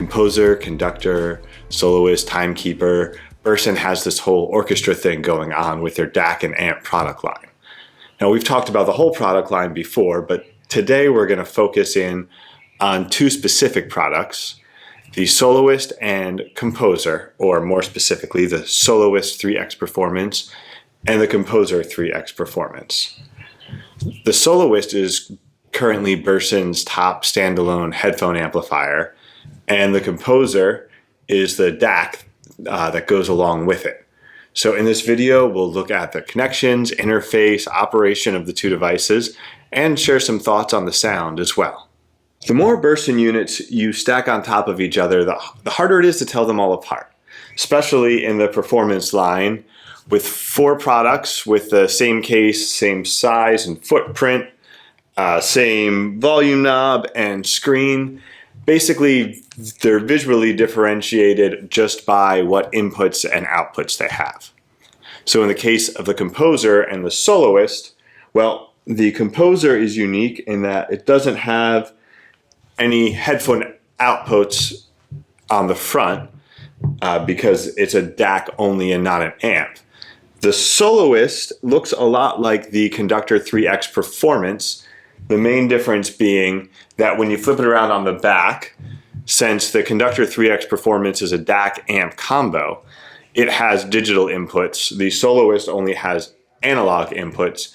composer, conductor, soloist, timekeeper. Burson has this whole orchestra thing going on with their DAC and Amp product line. Now, we've talked about the whole product line before, but today we're going to focus in on two specific products, the Soloist and Composer, or more specifically, the Soloist 3X Performance and the Composer 3X Performance. The Soloist is currently Burson's top standalone headphone amplifier, and the Composer is the DAC that goes along with it. So in this video, we'll look at the connections, interface, operation of the two devices, and share some thoughts on the sound as well. The more Burson units you stack on top of each other, the harder it is to tell them all apart, especially in the performance line with 4 products with the same case, same size and footprint, same volume knob and screen. Basically, they're visually differentiated just by what inputs and outputs they have. So in the case of the Composer and the Soloist, well, the Composer is unique in that it doesn't have any headphone outputs on the front because it's a DAC only and not an amp. The Soloist looks a lot like the Conductor 3X Performance, the main difference being that when you flip it around on the back, since the Conductor 3X Performance is a DAC amp combo, it has digital inputs. The Soloist only has analog inputs,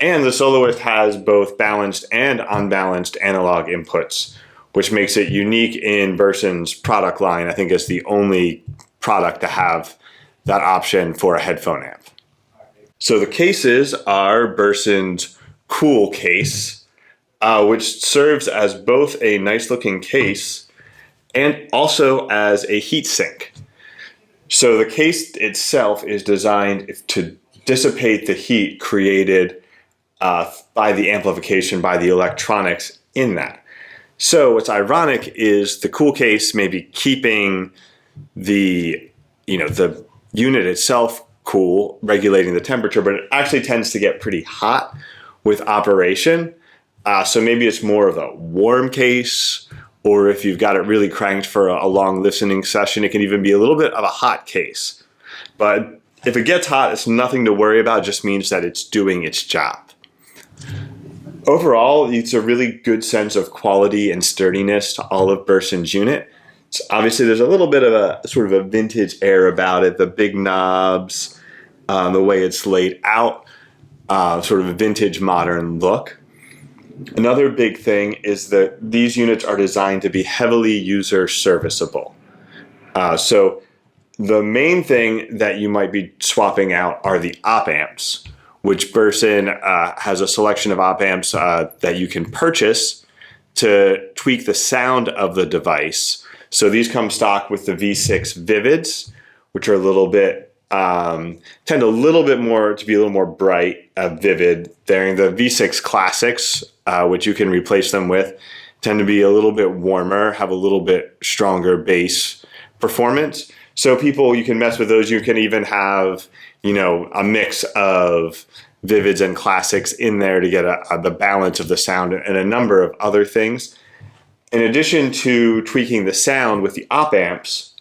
and the Soloist has both balanced and unbalanced analog inputs, which makes it unique in Burson's product line. I think it's the only product to have that option for a headphone amp. So the cases are Burson's Cool case, which serves as both a nice looking case and also as a heat sink. So the case itself is designed to dissipate the heat created by the amplification, by the electronics in that. So what's ironic is the Cool case may be keeping the unit itself cool, regulating the temperature, but it actually tends to get pretty hot with operation. So maybe it's more of a warm case, or if you've got it really cranked for a long listening session, it can even be a little bit of a hot case. But if it gets hot, it's nothing to worry about. It just means that it's doing its job. Overall, it's a really good sense of quality and sturdiness to all of Burson's unit. So obviously, there's a little bit of a sort of a vintage air about it. The big knobs, the way it's laid out, sort of a vintage modern look. Another big thing is that these units are designed to be heavily user serviceable. So the main thing that you might be swapping out are the op amps, which Burson has a selection of op amps that you can purchase to tweak the sound of the device. So these come stock with the V6 Vivids, which are a little bit, tend a little bit more to be a little more bright, vivid. They're the V6 Classics, which you can replace them with, tend to be a little bit warmer, have a little bit stronger bass performance. So you can mess with those. You can even have, a mix of Vivids and Classics in there to get the balance of the sound and a number of other things. In addition to tweaking the sound with the op amps,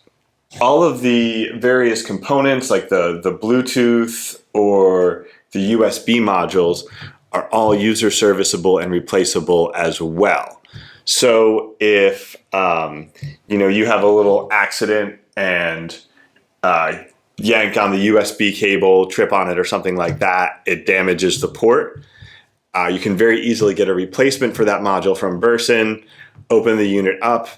all of the various components like the Bluetooth or the USB modules are all user serviceable and replaceable as well. So if you have a little accident and yank on the USB cable, trip on it or something like that, it damages the port. You can very easily get a replacement for that module from Burson, open the unit up,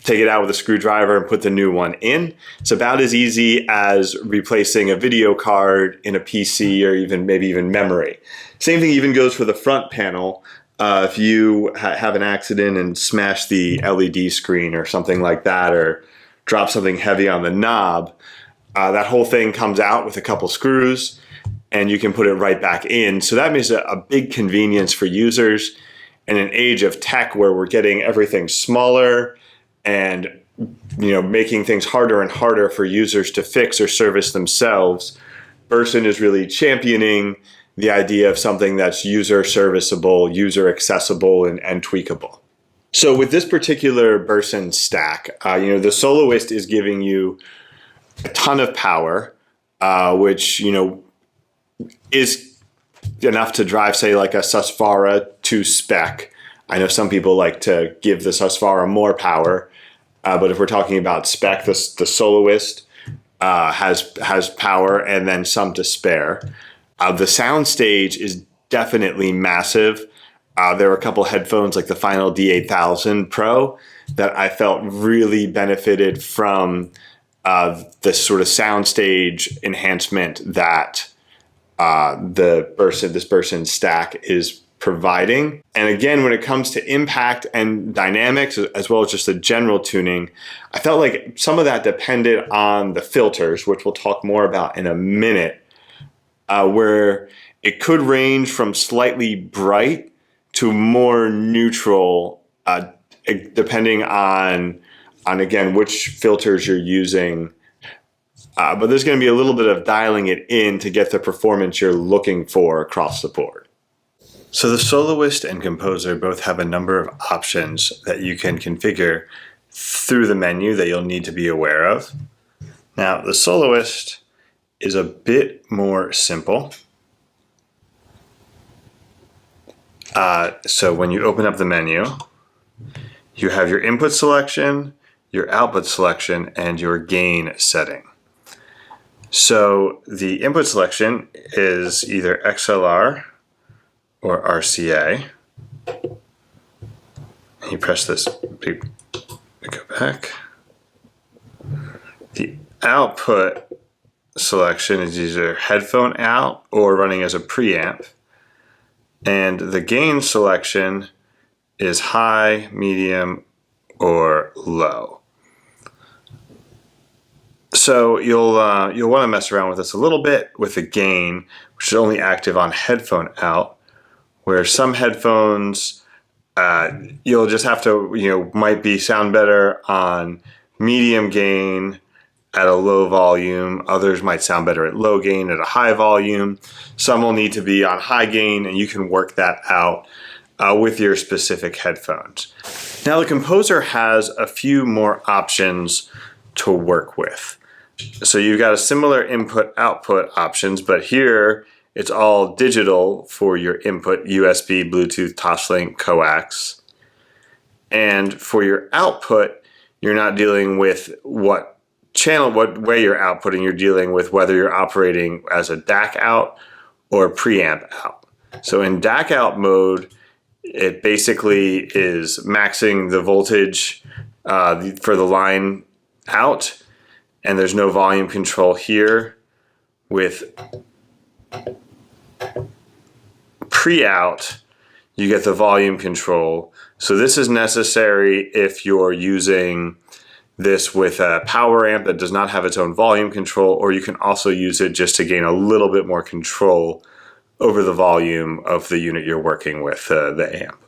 take it out with a screwdriver and put the new one in. It's about as easy as replacing a video card in a PC or maybe even memory. Same thing even goes for the front panel. If you have an accident and smash the LED screen or something like that, or drop something heavy on the knob, that whole thing comes out with a couple screws and you can put it right back in. So that makes a big convenience for users in an age of tech where we're getting everything smaller and making things harder and harder for users to fix or service themselves. Burson is really championing the idea of something that's user serviceable, user accessible, and tweakable. So with this particular Burson stack, the Soloist is giving you a ton of power, which, is enough to drive, say, like a Susvara to spec. I know some people like to give the Susvara more power, but if we're talking about spec, the Soloist has power and then some to spare. The soundstage is definitely massive. There were a couple headphones like the Final D8000 Pro that I felt really benefited from this sort of soundstage enhancement that this Burson stack is providing. And again, when it comes to impact and dynamics, as well as just the general tuning, I felt like some of that depended on the filters, which we'll talk more about in a minute, where it could range from slightly bright to more neutral, depending on again, which filters you're using. But there's going to be a little bit of dialing it in to get the performance you're looking for across the board. So the Soloist and Composer both have a number of options that you can configure through the menu that you'll need to be aware of. Now, the Soloist is a bit more simple. So when you open up the menu, you have your input selection, your output selection, and your gain setting. So the input selection is either XLR or RCA. You press this, go back. The output selection is either headphone out or running as a preamp. And the gain selection is high, medium, or low. So you'll want to mess around with this a little bit with the gain, which is only active on headphone out, where some headphones you'll just have to might sound better on medium gain at a low volume. Others might sound better at low gain at a high volume. Some will need to be on high gain, and you can work that out with your specific headphones. Now the Composer has a few more options to work with. So you've got a similar input-output options, but here it's all digital for your input: USB, Bluetooth, Toslink, coax. And for your output, you're not dealing with what way you're outputting. You're dealing with whether you're operating as a DAC out or preamp out. So in DAC out mode, it basically is maxing the voltage for the line out, and there's no volume control here. With pre-out, you get the volume control. So this is necessary if you're using this with a power amp that does not have its own volume control, or you can also use it just to gain a little bit more control over the volume of the unit you're working with, the amp.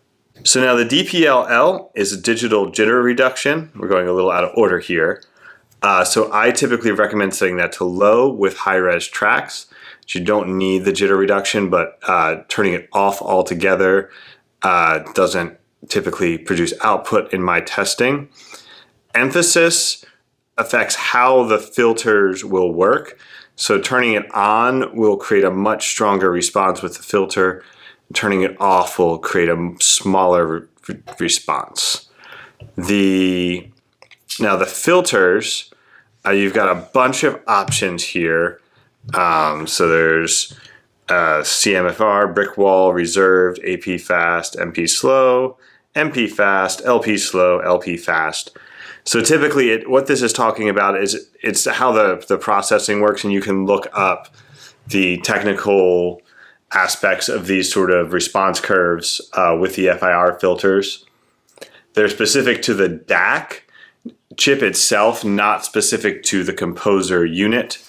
So now the DPL-L is a digital jitter reduction. We're going a little out of order here. So I typically recommend setting that to low with high-res tracks. You don't need the jitter reduction, but turning it off altogether doesn't typically produce output in my testing. Emphasis affects how the filters will work. So turning it on will create a much stronger response with the filter. Turning it off will create a smaller response. Now the filters, you've got a bunch of options here. So there's CMFR, brick wall, reserved, AP fast, MP slow, MP fast, LP slow, LP fast. So typically what this is talking about is it's how the processing works, and you can look up the technical aspects of these sort of response curves with the FIR filters. They're specific to the DAC chip itself, not specific to the Composer unit.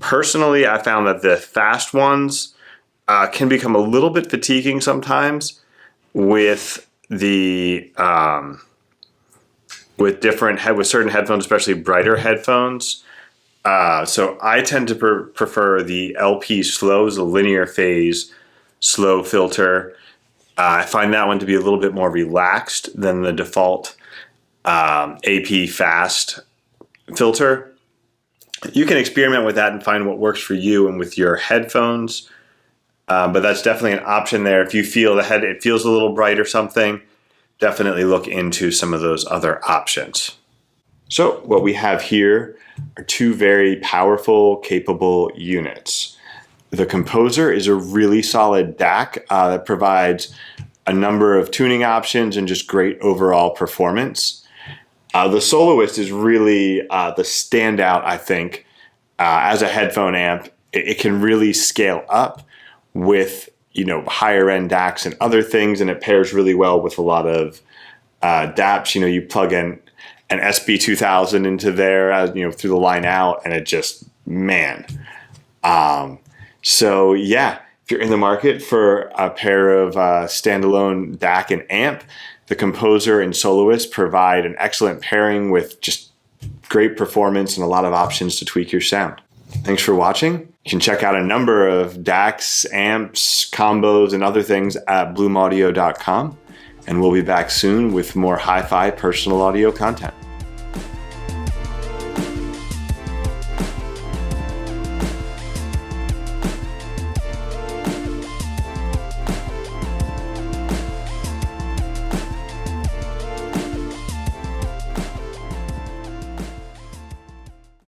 Personally, I found that the fast ones can become a little bit fatiguing sometimes with the with certain headphones, especially brighter headphones. So I tend to prefer the LP slows, the linear phase slow filter. I find that one to be a little bit more relaxed than the default AP fast filter. You can experiment with that and find what works for you and with your headphones. But that's definitely an option there. If you feel the head, it feels a little bright or something, definitely look into some of those other options. So what we have here are two very powerful, capable units. The Composer is a really solid DAC that provides a number of tuning options and just great overall performance. The Soloist is really the standout, I think, as a headphone amp. It can really scale up with higher end DACs and other things, and it pairs really well with a lot of DAPs. You plug in an SB2000 into there, through the line out, and it just, man. So yeah, if you're in the market for a pair of standalone DAC and amp, the Composer and Soloist provide an excellent pairing with just great performance and a lot of options to tweak your sound. Thanks for watching. You can check out a number of DACs, amps, combos, and other things at bloomaudio.com. And we'll be back soon with more hi-fi personal audio content.